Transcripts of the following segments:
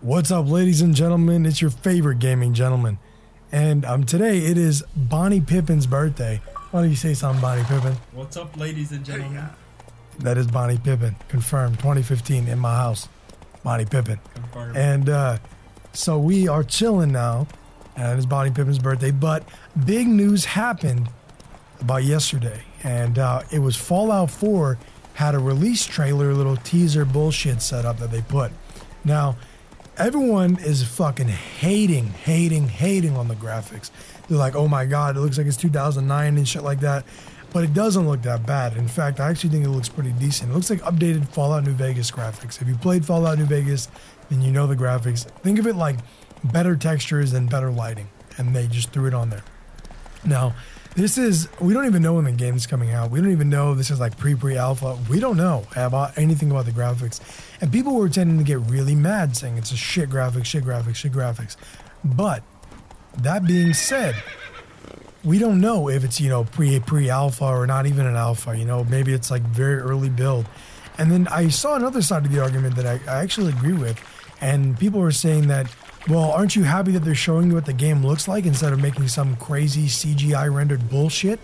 What's up, ladies and gentlemen? It's your favorite gaming gentleman. And today it is Bonnie Pippin's birthday. Why don't you say something, Bonnie Pippin? What's up, ladies and gentlemen? That is Bonnie Pippin. Confirmed. 2015 in my house. Bonnie Pippin. Confirmed. And so we are chilling now. And it's Bonnie Pippin's birthday. But big news happened about yesterday. And it was Fallout 4 had a release trailer, little teaser bullshit setup that they put. Now, everyone is fucking hating on the graphics. They're like, oh my god, it looks like it's 2009 and shit like that. But it doesn't look that bad. In fact, I actually think it looks pretty decent. It looks like updated Fallout New Vegas graphics. If you played Fallout New Vegas, then you know the graphics. Think of it like better textures and better lighting. And they just threw it on there. Now, we don't even know when the game's coming out. We don't even know this is like pre-alpha. We don't know about anything about the graphics. And people were tending to get really mad saying it's a shit graphics. But that being said, we don't know if it's, pre-alpha or not even an alpha, maybe it's like very early build. And then I saw another side of the argument that I actually agree with. And people were saying that, well, aren't you happy that they're showing you what the game looks like instead of making some crazy CGI rendered bullshit?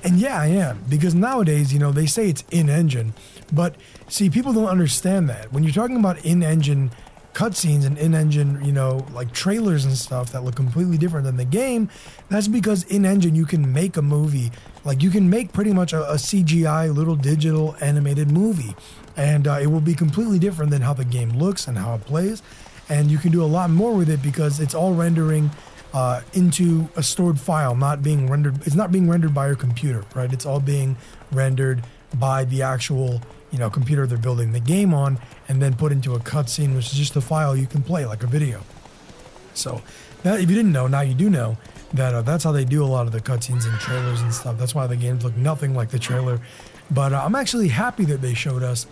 And yeah, I am. Because nowadays, they say it's in-engine. But, see, people don't understand that. When you're talking about in-engine cutscenes and in-engine, like trailers and stuff that look completely different than the game, that's because in-engine you can make a movie. Like, you can make pretty much a CGI, little digital animated movie. And it will be completely different than how the game looks and how it plays. And you can do a lot more with it because it's all rendering into a stored file, not being rendered. It's not being rendered by your computer, right? It's all being rendered by the actual, computer they're building the game on, and then put into a cutscene, which is just a file you can play like a video. So, that, if you didn't know, now you do know that that's how they do a lot of the cutscenes and trailers and stuff. That's why the games look nothing like the trailer. But I'm actually happy that they showed us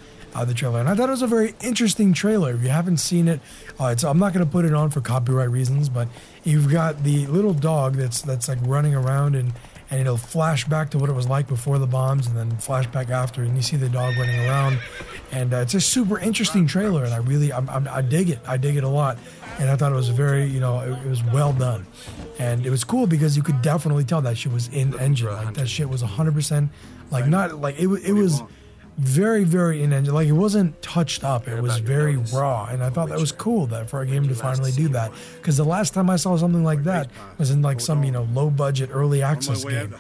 the trailer, and I thought it was a very interesting trailer. If you haven't seen it, I'm not going to put it on for copyright reasons, but you've got the little dog that's like running around, and it'll flash back to what it was like before the bombs, and then flash back after, and you see the dog running around, and it's a super interesting trailer, and I dig it. I dig it a lot, and I thought it was very, it was well done, and it was cool because you could definitely tell that shit was in engine, like that shit was 100%, like not like it was. Very, very in-engine. Like, it wasn't touched up. It was very raw. And I thought that was cool that for a game to finally do that. Because the last time I saw something like that was in, like, some, low-budget early access game.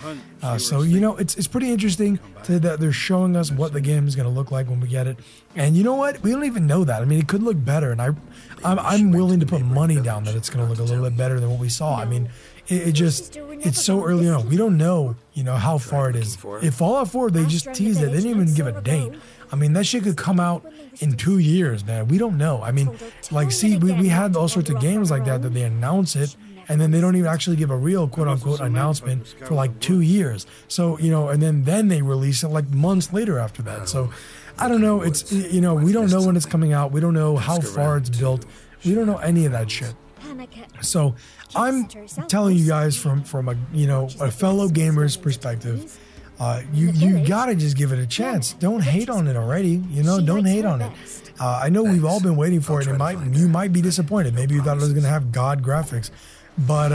So, it's pretty interesting that they're showing us what the game is going to look like when we get it. And you know what? We don't even know that. I mean, it could look better. And I'm willing to put money down that it's going to look a little bit better than what we saw. I mean, it's so early on. We don't know, how far it is. If Fallout 4, they just teased it. They didn't even give a date. I mean, that shit could come out in 2 years, man. We don't know. I mean, like, see, we had all sorts of games like that they announce it, and then they don't even actually give a real quote-unquote announcement for like 2 years. So, and then they release it like months later after that. So, I don't know. It's, we don't know when it's coming out. We don't know how far it's built. We don't know any of that shit. So I'm telling you guys from a fellow gamer's perspective, you gotta just give it a chance. Don't hate on it already. Don't hate on it. I know we've all been waiting for it. You might be disappointed. Maybe you thought it was gonna have god graphics, but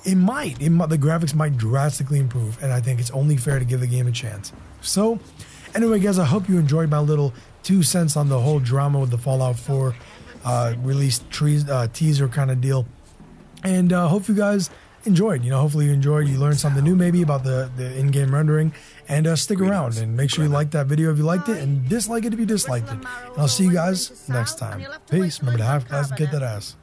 it might. The graphics might drastically improve, and I think it's only fair to give the game a chance. So, anyway, guys, I hope you enjoyed my little 2 cents on the whole drama with the Fallout 4. Released teaser kind of deal, and hope you guys enjoyed. Hopefully you enjoyed. You learned something new maybe about the in-game rendering, and stick around and make sure you like that video if you liked it, and dislike it if you disliked it. And I'll see you guys next time. Peace. Remember to have class and get that ass.